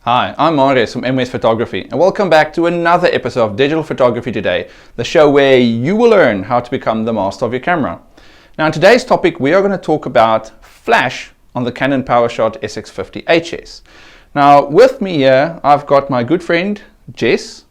Hi, I'm Marius from MWS Photography and welcome back to another episode of Digital Photography Today, the show where you will learn how to become the master of your camera. Now in today's topic we are going to talk about flash on the Canon Powershot SX50HS. Now with me here I've got my good friend Jess,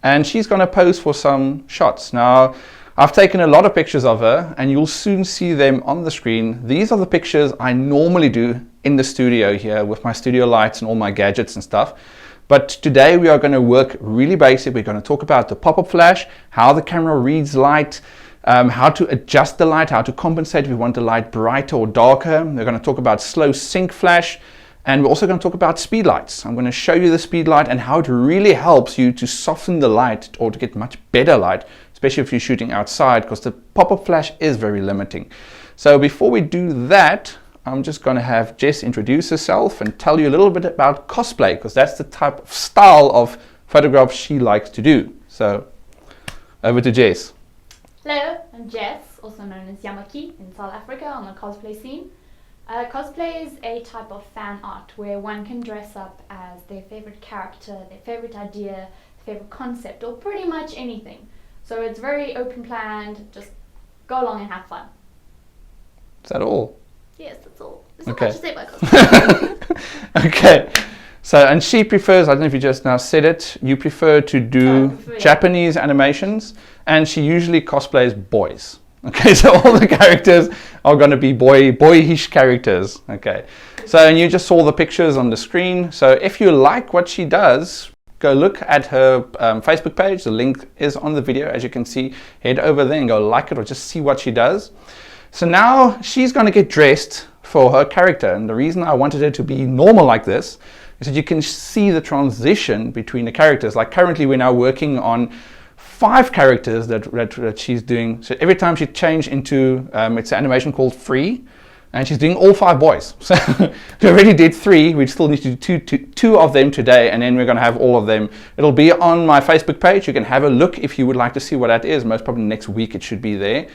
and she's going to pose for some shots. Now I've taken a lot of pictures of her and you'll soon see them on the screen. These are the pictures I normally do in the studio here with my studio lights and all my gadgets and stuff. But today we are going to work really basic. We're going to talk about the pop-up flash, how the camera reads light, how to adjust the light, how to compensate if we want the light brighter or darker. We're going to talk about slow sync flash, and we're also going to talk about speedlights. I'm going to show you the speedlight and how it really helps you to soften the light or to get much better light, especially if you're shooting outside, because the pop-up flash is very limiting. So before we do that, I'm just going to have Jess introduce herself and tell you a little bit about cosplay, because that's the type of style of photographs she likes to do. So over to Jess. Hello, I'm Jess, also known as Yamaki in South Africa on the cosplay scene. Cosplay is a type of fan art where one can dress up as their favorite character, their favorite idea, their favorite concept, or pretty much anything. So it's very open planned, just go along and have fun. Is that all? Yes, that's all. There's not Okay. much to say about cosplay. Okay. So, and she prefers, I don't know if you just now said it, you prefer to do Japanese animations, and she usually cosplays boys. Okay, so all the characters are going to be boyish characters. Okay, so and you just saw the pictures on the screen. So if you like what she does, go look at her Facebook page. The link is on the video, as you can see. Head over there and go like it or just see what she does. So now she's going to get dressed for her character, and the reason I wanted her to be normal like this is that you can see the transition between the characters. Like currently we're now working on 5 characters that she's doing. So every time she changed into, it's an animation called Free, and she's doing all 5 boys. So we already did 3, we still need to do two of them today, and then we're going to have all of them. It'll be on my Facebook page. You can have a look if you would like to see what that is. Most probably next week it should be there.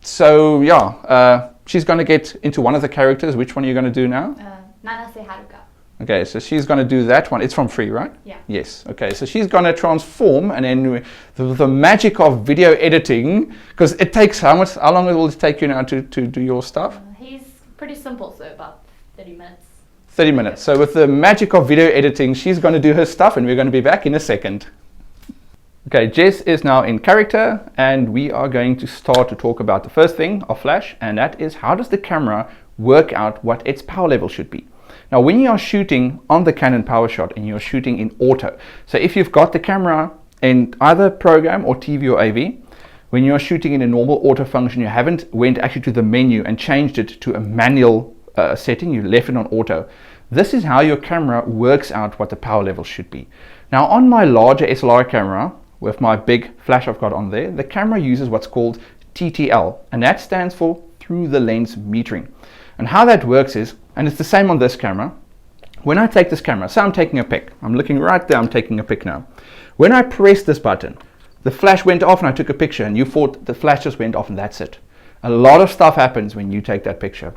So yeah, she's going to get into one of the characters. Which one are you going to do now? Nanase Haruka. Okay, so she's going to do that one. It's from Free, right? Yeah. Yes. Okay, so she's going to transform, and then the magic of video editing, because it takes how long will it take you now to do your stuff? He's pretty simple, so about 30 minutes. 30 minutes. So with the magic of video editing, she's going to do her stuff, and we're going to be back in a second. Okay, Jess is now in character, and we are going to start to talk about the first thing of flash, and that is how does the camera work out what its power level should be. Now when you are shooting on the Canon Powershot and you're shooting in auto, so if you've got the camera in either program or TV or AV, when you're shooting in a normal auto function, you haven't went actually to the menu and changed it to a manual setting, you left it on auto. This is how your camera works out what the power level should be. Now on my larger SLR camera, with my big flash I've got on there, the camera uses what's called TTL, and that stands for through the lens metering. And how that works is, and it's the same on this camera, when I take this camera, so I'm taking a pic, I'm looking right there, I'm taking a pic now. When I press this button, the flash went off and I took a picture, and you thought the flash just went off and that's it. A lot of stuff happens when you take that picture.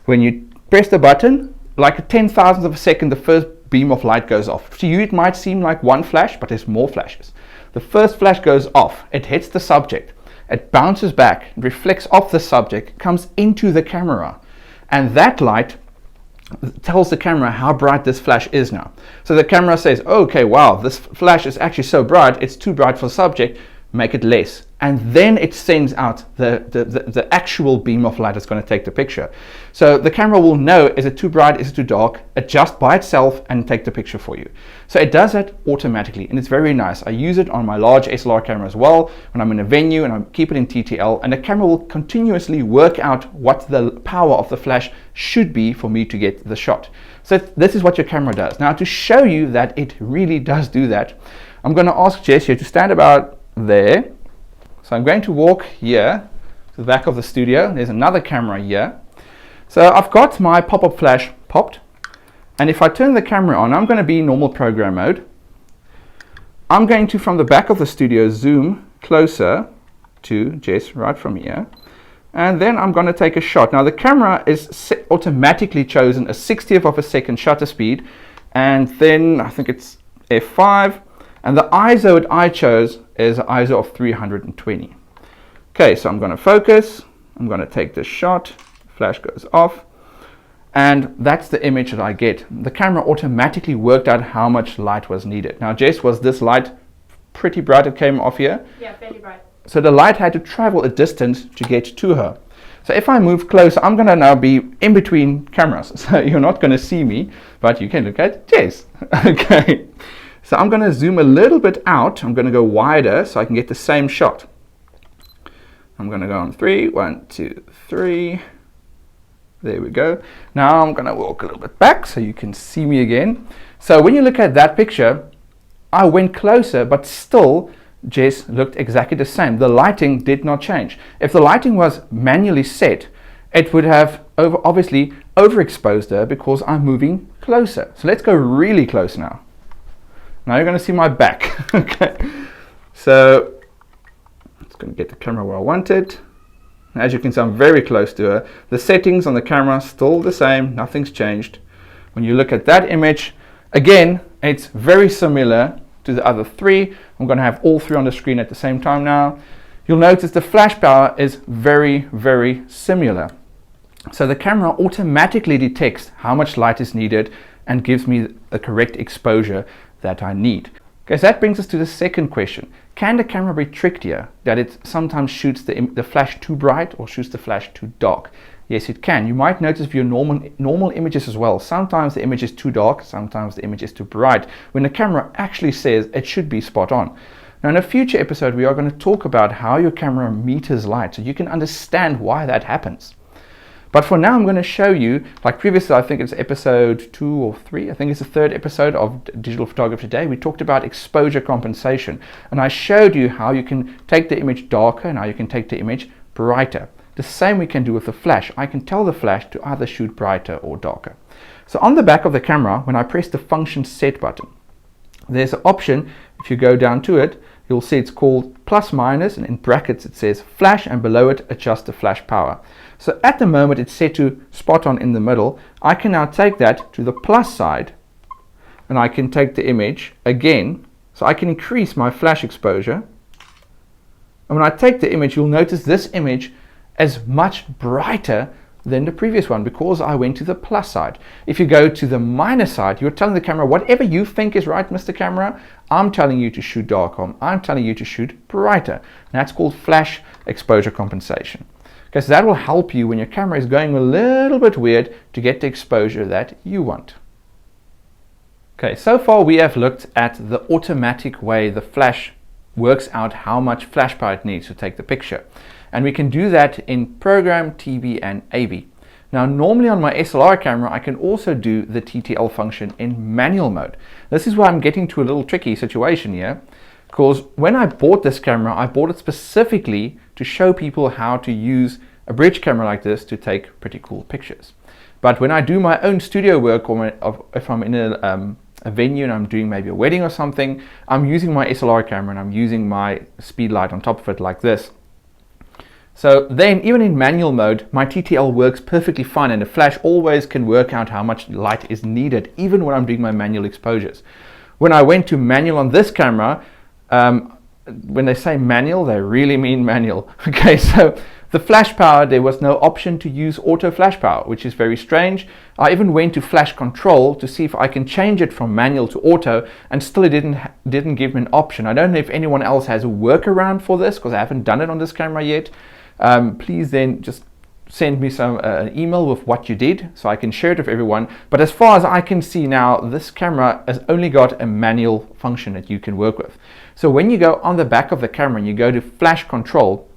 When you press the button, like a 10,000th of a second, the first beam of light goes off. To you it might seem like one flash, but there's more flashes. The first flash goes off, it hits the subject, it bounces back, reflects off the subject, comes into the camera, and that light tells the camera how bright this flash is now. So the camera says, okay, wow, this flash is actually so bright, it's too bright for the subject, make it less. And then it sends out the actual beam of light that's going to take the picture. So the camera will know, is it too bright, is it too dark, adjust by itself and take the picture for you. So it does that automatically, and it's very nice. I use it on my large SLR camera as well when I'm in a venue, and I keep it in TTL, and the camera will continuously work out what the power of the flash should be for me to get the shot. So this is what your camera does. Now to show you that it really does do that, I'm going to ask Jess here to stand about there. So I'm going to walk here to the back of the studio. There's another camera here. So I've got my pop-up flash popped, and if I turn the camera on, I'm going to be in normal program mode. I'm going to, from the back of the studio, zoom closer to Jess right from here, and then I'm going to take a shot. Now the camera is automatically chosen a 60th of a second shutter speed, and then I think it's f5, and the ISO that I chose is an ISO of 320. Okay, so I'm going to focus, I'm going to take this shot, flash goes off, and that's the image that I get. The camera automatically worked out how much light was needed. Now, Jess, was this light pretty bright? It came off here? Yeah, fairly bright. So the light had to travel a distance to get to her. So if I move closer, I'm going to now be in between cameras. So you're not going to see me, but you can look at Jess. Okay. So I'm going to zoom a little bit out. I'm going to go wider so I can get the same shot. I'm going to go on 3, 1, 2, 3. There we go. Now I'm going to walk a little bit back so you can see me again. So when you look at that picture, I went closer, but still Jess looked exactly the same. The lighting did not change. If the lighting was manually set, it would have obviously overexposed her because I'm moving closer. So let's go really close now. Now you're going to see my back. Okay. So it's going to get the camera where I want it. As you can see, I'm very close to her. The settings on the camera still the same. Nothing's changed. When you look at that image, again, it's very similar to the other 3. I'm going to have all 3 on the screen at the same time now. You'll notice the flash power is very, very similar. So the camera automatically detects how much light is needed and gives me the correct exposure that I need. Okay, so that brings us to the second question. Can the camera be tricked here, that it sometimes shoots the flash too bright or shoots the flash too dark? Yes, it can. You might notice with your normal images as well. Sometimes the image is too dark, sometimes the image is too bright, when the camera actually says it should be spot on. Now in a future episode, we are going to talk about how your camera meters light so you can understand why that happens. But for now, I'm going to show you, like previously, I think it's episode 2 or 3, I think it's the 3rd episode of Digital Photography Today, we talked about exposure compensation. And I showed you how you can take the image darker and how you can take the image brighter. The same we can do with the flash. I can tell the flash to either shoot brighter or darker. So on the back of the camera, when I press the function set button, there's an option. If you go down to it, you'll see it's called plus minus, and in brackets it says flash, and below it adjust the flash power. So at the moment it's set to spot on in the middle. I can now take that to the plus side, and I can take the image again. So I can increase my flash exposure. And when I take the image, you'll notice this image is much brighter than the previous one because I went to the plus side. If you go to the minus side, you're telling the camera, whatever you think is right, Mr. Camera, I'm telling you to shoot darker, I'm telling you to shoot brighter. And that's called flash exposure compensation. Okay, so that will help you when your camera is going a little bit weird to get the exposure that you want. Okay, so far we have looked at the automatic way the flash works out how much flash power it needs to take the picture. And we can do that in program, TV and AV. Now normally on my SLR camera I can also do the TTL function in manual mode. This is where I'm getting to a little tricky situation here, because when I bought this camera, I bought it specifically to show people how to use a bridge camera like this to take pretty cool pictures. But when I do my own studio work, or if I'm in a venue and I'm doing maybe a wedding or something, I'm using my SLR camera and I'm using my speedlight on top of it like this. So then even in manual mode, my TTL works perfectly fine, and the flash always can work out how much light is needed, even when I'm doing my manual exposures. When I went to manual on this camera, when they say manual, they really mean manual. Okay, so the flash power, there was no option to use auto flash power, which is very strange. I even went to flash control to see if I can change it from manual to auto, and still it didn't give me an option. I don't know if anyone else has a workaround for this, because I haven't done it on this camera yet. Please then just send me an email with what you did so I can share it with everyone. But as far as I can see now, this camera has only got a manual function that you can work with. So when you go on the back of the camera and you go to flash control,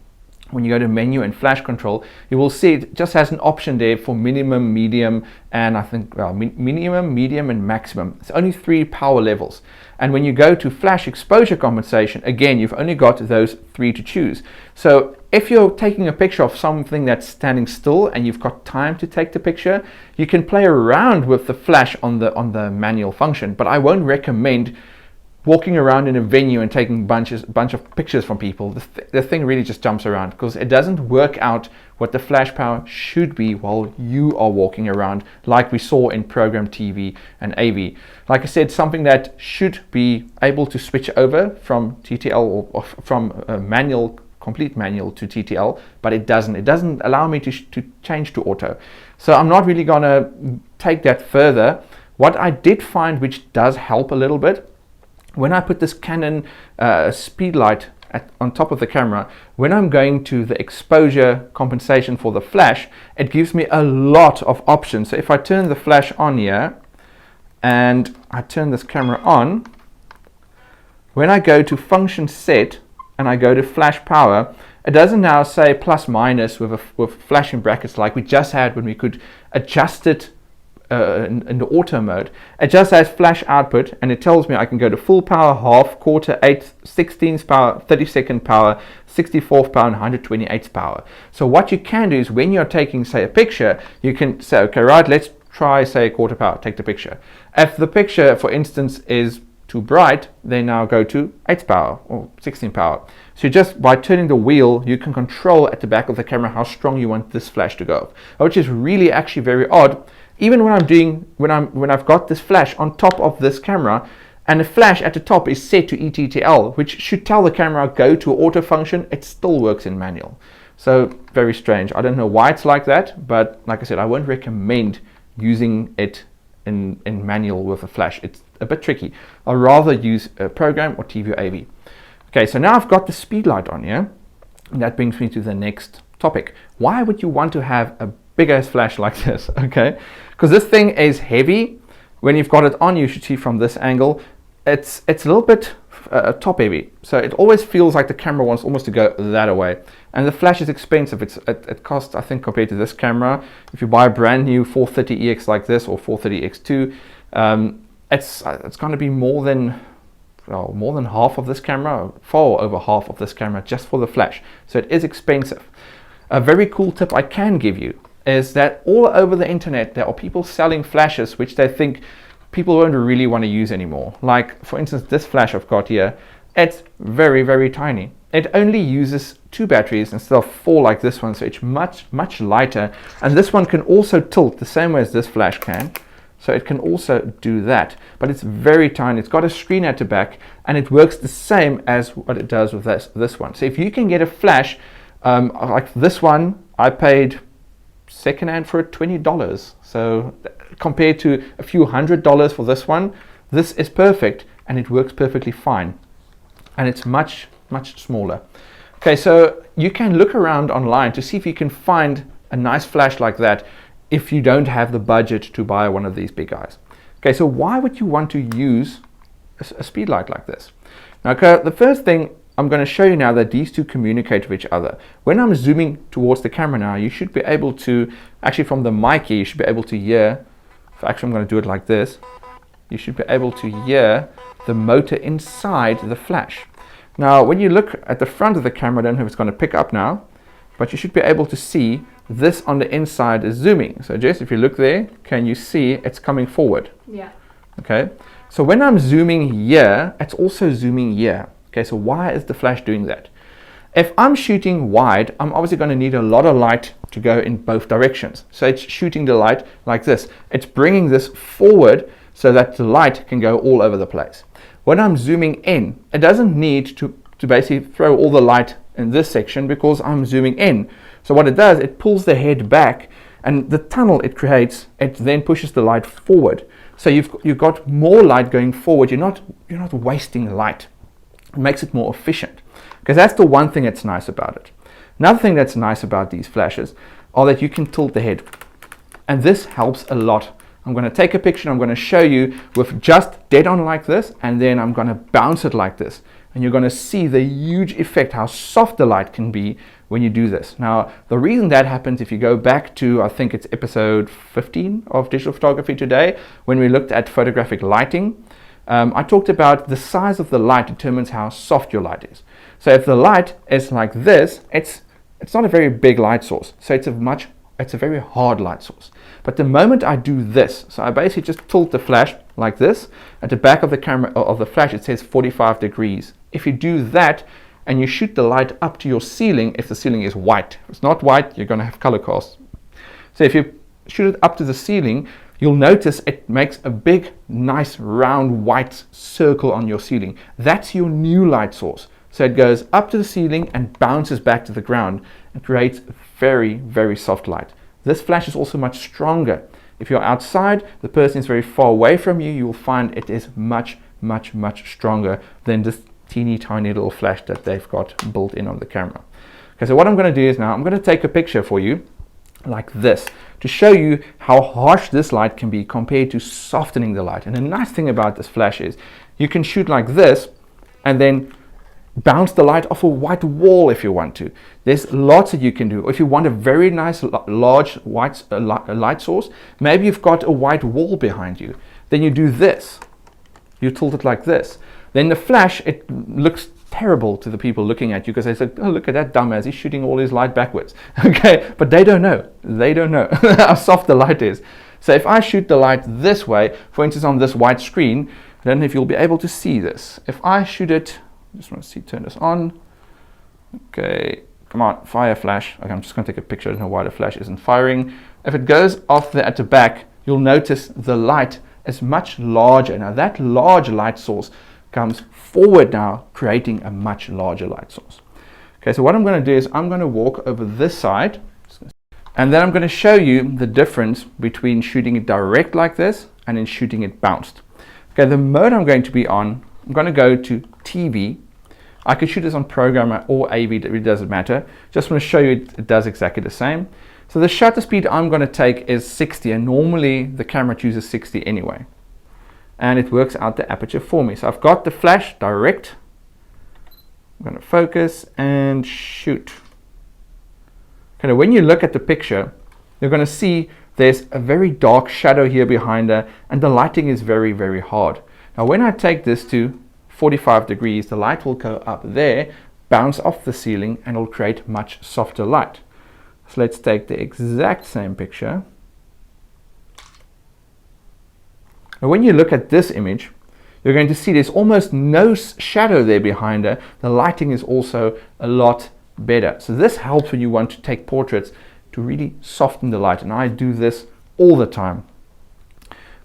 when you go to menu and flash control, you will see it just has an option there for minimum, medium, and I think minimum, medium and maximum. It's only 3 power levels. And when you go to flash exposure compensation, again, you've only got those 3 to choose. So if you're taking a picture of something that's standing still and you've got time to take the picture, you can play around with the flash on the manual function, but I won't recommend walking around in a venue and taking bunch of pictures from people, the thing really just jumps around because it doesn't work out what the flash power should be while you are walking around, like we saw in program TV and AV. Like I said, something that should be able to switch over from TTL or from complete manual to TTL, but it doesn't. It doesn't allow me to change to auto. So I'm not really gonna take that further. What I did find, which does help a little bit, when I put this Canon speedlight on top of the camera, when I'm going to the exposure compensation for the flash, it gives me a lot of options. So if I turn the flash on here and I turn this camera on, when I go to function set and I go to flash power, it doesn't now say plus minus with flashing brackets like we just had when we could adjust it in the auto mode. It just says flash output, and it tells me I can go to full power, half, quarter, 8, 16th power, 32nd power, 64th power, and 128th power. So what you can do is when you're taking, say, a picture, you can say, okay, right, let's try, say, a quarter power, take the picture. If the picture, for instance, is too bright, they now go to 8th power or 16th power. So just by turning the wheel, you can control at the back of the camera how strong you want this flash to go, which is really actually very odd. Even when I've got this flash on top of this camera, and the flash at the top is set to ETTL, which should tell the camera go to auto function, it still works in manual. So very strange. I don't know why it's like that, but like I said, I won't recommend using it in manual with a flash. It's a bit tricky. I'd rather use a program or TV or AV. Okay, so now I've got the speedlight on here, and that brings me to the next topic. Why would you want to have a big ass flash like this? Okay, because this thing is heavy. When you've got it on, you should see from this angle, it's a little bit top heavy, so it always feels like the camera wants almost to go that away. And the flash is expensive. It costs, I think, compared to this camera, if you buy a brand new 430EX like this or 430X2, it's going to be more than half of this camera, far over half of this camera, just for the flash. So it is expensive. A very cool tip I can give you is that all over the internet there are people selling flashes which they think people won't really want to use anymore. Like, for instance, this flash I've got here, it's very, very tiny. It only uses 2 batteries instead of 4 like this one, so it's much lighter. And this one can also tilt the same way as this flash can. So it can also do that, but it's very tiny. It's got a screen at the back, and it works the same as what it does with this one. So if you can get a flash like this one, I paid secondhand for it $20. So compared to a few $100s for this one, this is perfect, and it works perfectly fine. And it's much smaller. Okay, so you can look around online to see if you can find a nice flash like that if you don't have the budget to buy one of these big guys. Okay, so why would you want to use a speedlight like this? Now, okay, the first thing I'm going to show you now that these two communicate with each other. When I'm zooming towards the camera now, you should be able to, actually from the mic here, you should be able to hear, actually I'm going to do it like this, you should be able to hear the motor inside the flash. Now, when you look at the front of the camera, I don't know if it's going to pick up now, but you should be able to see this on the inside is zooming. So Jess, if you look there, can you see it's coming forward? Yeah. Okay, so when I'm zooming here, it's also zooming here. Okay, so why is the flash doing that? If I'm shooting wide, I'm obviously going to need a lot of light to go in both directions. So it's shooting the light like this. It's bringing this forward so that the light can go all over the place. When I'm zooming in, it doesn't need to basically throw all the light in this section because I'm zooming in. So what it does, it pulls the head back, and the tunnel it creates, it then pushes the light forward. So you've got more light going forward. You're not wasting light. It makes it more efficient, because that's the one thing that's nice about it. Another thing that's nice about these flashes are that you can tilt the head, and this helps a lot. I'm going to take a picture, I'm going to show you with just dead on like this, and then I'm going to bounce it like this, and you're going to see the huge effect, how soft the light can be when you do this. Now, the reason that happens, if you go back to, I think it's episode 15 of Digital Photography Today, when we looked at photographic lighting, I talked about the size of the light determines how soft your light is. So if the light is like this, it's not a very big light source, so it's a much it's a very hard light source. But the moment I do this, so I basically just tilt the flash like this, at the back of the camera of the flash it says 45 degrees. If you do that and you shoot the light up to your ceiling, if the ceiling is white, if it's not white, you're going to have color cast. So if you shoot it up to the ceiling, you'll notice it makes a big, nice, round white circle on your ceiling. That's your new light source. So it goes up to the ceiling and bounces back to the ground and creates very, very soft light. This flash is also much stronger. If you're outside, the person is very far away from you, you will find it is much, much, much stronger than this teeny tiny little flash that they've got built in on the camera. Okay, so what I'm going to do is now I'm going to take a picture for you like this to show you how harsh this light can be compared to softening the light. And the nice thing about this flash is you can shoot like this and then bounce the light off a white wall if you want to. There's lots that you can do. If you want a very nice large white light source, maybe you've got a white wall behind you, then you do this, you tilt it like this, then the flash, it looks terrible to the people looking at you because they say, oh, look at that dumbass, he's shooting all his light backwards. Okay, but they don't know how soft the light is. So if I shoot the light this way, for instance on this white screen, I don't know if you'll be able to see this. If I shoot it, I just want to see, turn this on. Okay, come on, fire flash. Okay, I'm just going to take a picture. I don't know why the flash isn't firing. If it goes off there at the back, you'll notice the light is much larger. Now that large light source comes forward now, creating a much larger light source. Okay, so what I'm going to do is I'm going to walk over this side, and then I'm going to show you the difference between shooting it direct like this and then shooting it bounced. Okay, the mode I'm going to be on, I'm going to go to TV. I could shoot this on programmer or AV, it doesn't matter. Just want to show you it does exactly the same. So the shutter speed I'm going to take is 60, and normally the camera chooses 60 anyway. And it works out the aperture for me. So I've got the flash direct. I'm going to focus and shoot. Okay, now when you look at the picture, you're going to see there's a very dark shadow here behind her, and the lighting is very, very hard. Now when I take this to 45 degrees, the light will go up there, bounce off the ceiling, and it'll create much softer light. So let's take the exact same picture. Now when you look at this image, you're going to see there's almost no shadow there behind her. The lighting is also a lot better. So this helps when you want to take portraits to really soften the light, and I do this all the time.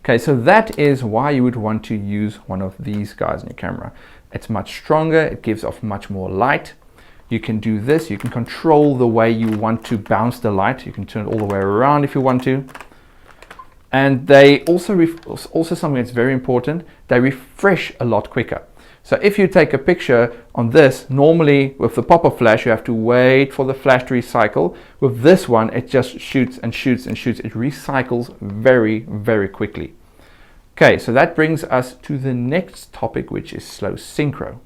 Okay, so that is why you would want to use one of these guys in your camera. It's much stronger, it gives off much more light. You can do this, you can control the way you want to bounce the light. You can turn it all the way around if you want to. And they also something that's very important, they refresh a lot quicker. So if you take a picture on this, normally with the pop-up flash, you have to wait for the flash to recycle. With this one, it just shoots and shoots and shoots. It recycles very, very quickly. Okay, so that brings us to the next topic, which is slow synchro.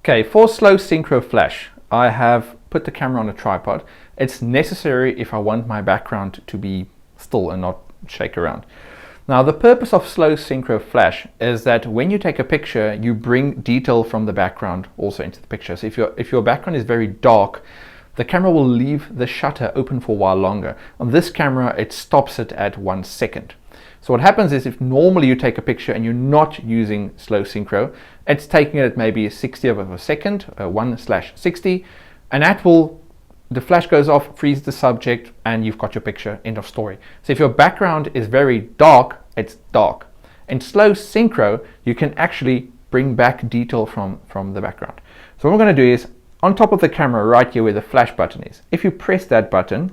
Okay, for slow synchro flash, I have put the camera on a tripod. It's necessary if I want my background to be still and not shake around. Now the purpose of slow synchro flash is that when you take a picture, you bring detail from the background also into the picture. So if your background is very dark, the camera will leave the shutter open for a while longer. On this camera, it stops it at 1 second. So what happens is, if normally you take a picture and you're not using slow synchro, it's taking it at maybe a 60th of a second, 1/60, and that will, the flash goes off, freezes the subject, and you've got your picture, end of story. So if your background is very dark, it's dark. In slow synchro, you can actually bring back detail from the background. So what we're going to do is, on top of the camera right here where the flash button is, if you press that button,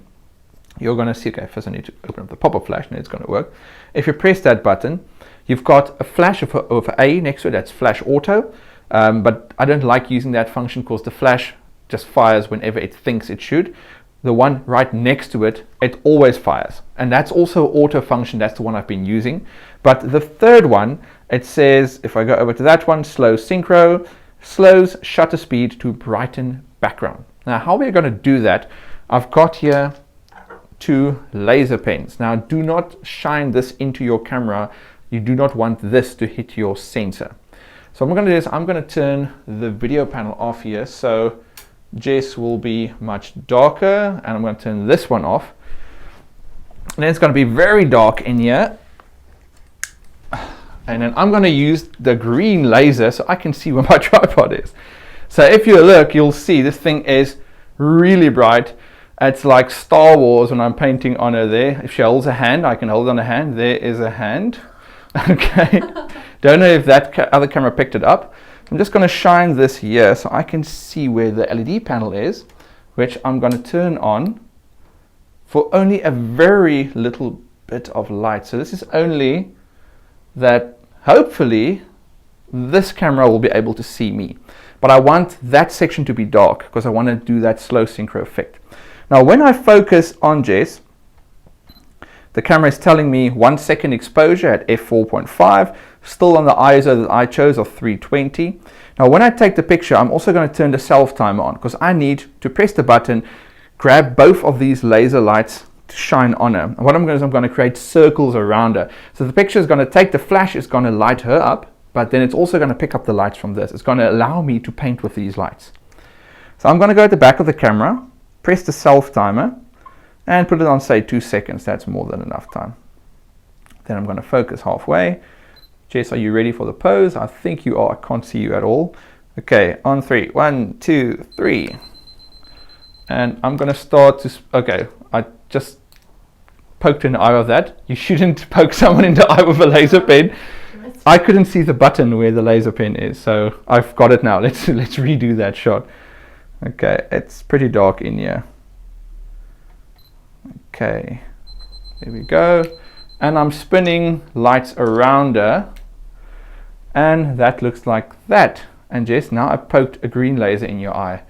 you're going to see, okay, first I need to open up the pop-up flash and it's going to work. If you press that button, you've got a flash of A next to it, that's flash auto, but I don't like using that function because the flash just fires whenever it thinks it should. The one right next to it, it always fires, and that's also auto function. That's the one I've been using. But the third one, it says, if I go over to that one, slow synchro, slows shutter speed to brighten background. Now how we're going to do that, I've got here 2 laser pens. Now do not shine this into your camera. You do not want this to hit your sensor. So what I'm going to do is I'm going to turn the video panel off here, so Jess will be much darker, and I'm going to turn this one off. And then it's going to be very dark in here. And then I'm going to use the green laser so I can see where my tripod is. So if you look, you'll see this thing is really bright. It's like Star Wars when I'm painting on her there. If she holds a hand, I can hold on a hand. There is a hand. Okay. Don't know if that other camera picked it up. I'm just going to shine this here so I can see where the LED panel is, which I'm going to turn on for only a very little bit of light. So this is only that hopefully this camera will be able to see me. But I want that section to be dark because I want to do that slow synchro effect. Now when I focus on Jess, the camera is telling me 1 second exposure at f4.5, still on the ISO that I chose of 320. Now when I take the picture, I'm also going to turn the self timer on because I need to press the button, grab both of these laser lights to shine on her. And what I'm going to do is I'm going to create circles around her. So the picture is going to take the flash, is going to light her up, but then it's also going to pick up the lights from this. It's going to allow me to paint with these lights. So I'm going to go at the back of the camera, press the self timer, and put it on, say, 2 seconds. That's more than enough time. Then I'm going to focus halfway. Jess, are you ready for the pose? I think you are. I can't see you at all. Okay, on 3. 1, 2, 3. And I'm going to start to... Okay, I just poked in the eye of that. You shouldn't poke someone in the eye with a laser pen. I couldn't see the button where the laser pen is, so I've got it now. Let's redo that shot. Okay, it's pretty dark in here. Okay, there we go. And I'm spinning lights around her, and that looks like that. And Jess, now I poked a green laser in your eye.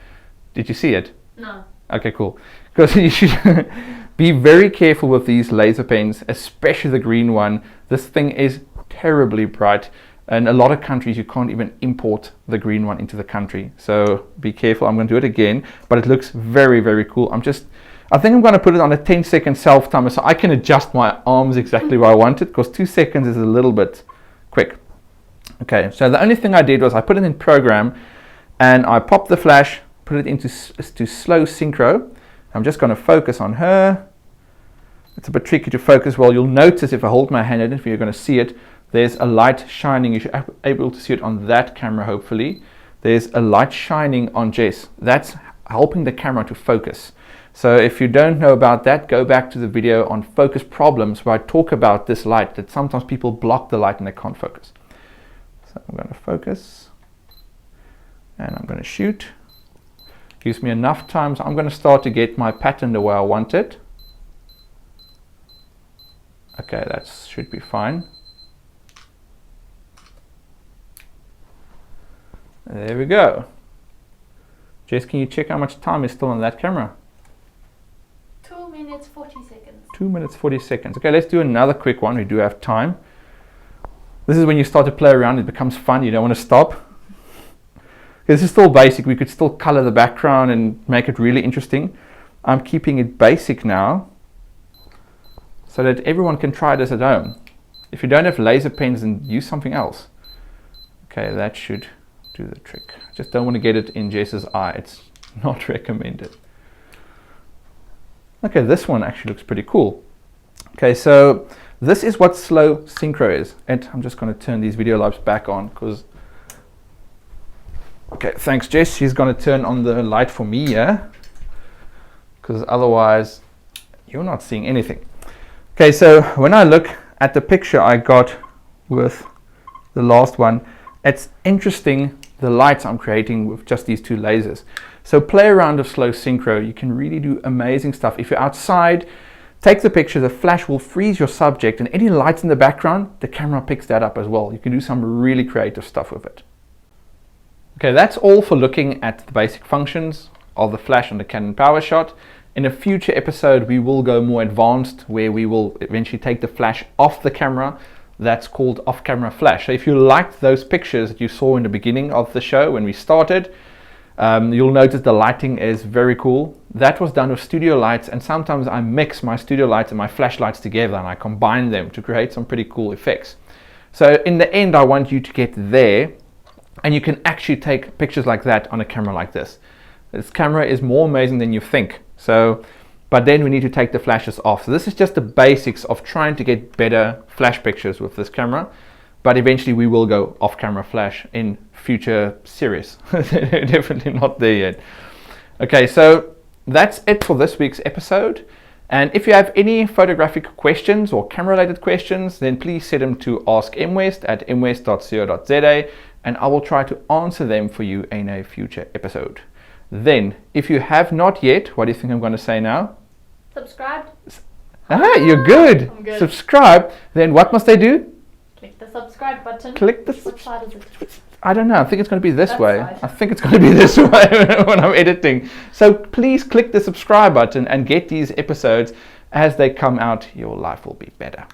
Did you see it? No. Okay, cool. Because you should be very careful with these laser pens, especially the green one. This thing is terribly bright. In a lot of countries, you can't even import the green one into the country. So be careful. I'm going to do it again, but it looks very, very cool. I think I'm going to put it on a 10-second self timer so I can adjust my arms exactly where I want it, because 2 seconds is a little bit quick. Okay, so the only thing I did was I put it in program and I popped the flash, put it into slow synchro. I'm just going to focus on her. It's a bit tricky to focus. Well, you'll notice if I hold my hand in it, if you're going to see it, there's a light shining. You should be able to see it on that camera, hopefully. There's a light shining on Jess. That's helping the camera to focus. So if you don't know about that, go back to the video on focus problems where I talk about this light, that sometimes people block the light and they can't focus. So I'm going to focus and I'm going to shoot. Gives me enough time, so I'm going to start to get my pattern the way I want it. Okay, that should be fine. There we go. Jess, can you check how much time is still on that camera? 2 minutes 40 seconds. 2 minutes 40 seconds. Okay, let's do another quick one. We do have time. This is when you start to play around, it becomes fun. You don't want to stop. This is still basic. We could still color the background and make it really interesting. I'm keeping it basic now so that everyone can try this at home. If you don't have laser pens, then use something else. Okay, that should do the trick. I just don't want to get it in Jess's eye. It's not recommended. Okay, this one actually looks pretty cool. Okay, so this is what slow synchro is. And I'm just going to turn these video lights back on because... Okay, thanks Jess. She's going to turn on the light for me, yeah? Because otherwise you're not seeing anything. Okay, so when I look at the picture I got with the last one, it's interesting the lights I'm creating with just these two lasers. So play around with slow synchro. You can really do amazing stuff. If you're outside, take the picture, the flash will freeze your subject, and any lights in the background, the camera picks that up as well. You can do some really creative stuff with it. Okay, that's all for looking at the basic functions of the flash on the Canon Powershot. In a future episode, we will go more advanced, where we will eventually take the flash off the camera. That's called off-camera flash. So if you liked those pictures that you saw in the beginning of the show when we started, you'll notice the lighting is very cool. That was done with studio lights, and sometimes I mix my studio lights and my flashlights together and I combine them to create some pretty cool effects. So in the end, I want you to get there, and you can actually take pictures like that on a camera like this. This camera is more amazing than you think. So but then we need to take the flashes off. So this is just the basics of trying to get better flash pictures with this camera, but eventually we will go off camera flash in future series. Definitely not there yet. Okay, so that's it for this week's episode. And if you have any photographic questions or camera related questions, then please send them to askmwest@mwest.co.za, and I will try to answer them for you in a future episode. Then, if you have not yet, what do you think I'm going to say now? Subscribe. You're good. I'm good. Subscribe. Then what must they do? Click the subscribe button. Click the Which side is it? I don't know. I think it's going to be this That way. side. I think it's going to be this way when I'm editing. So please click the subscribe button and get these episodes as they come out. Your life will be better.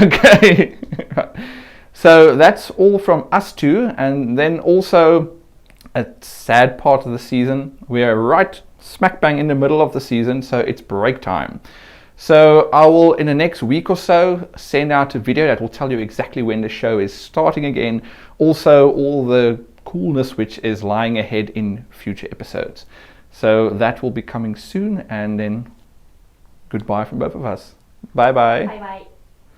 Okay. So that's all from us two. And then also a sad part of the season. We are right smack bang in the middle of the season. So it's break time. So I will, in the next week or so, send out a video that will tell you exactly when the show is starting again. Also, all the coolness which is lying ahead in future episodes. So that will be coming soon, and then goodbye from both of us. Bye bye. Bye bye.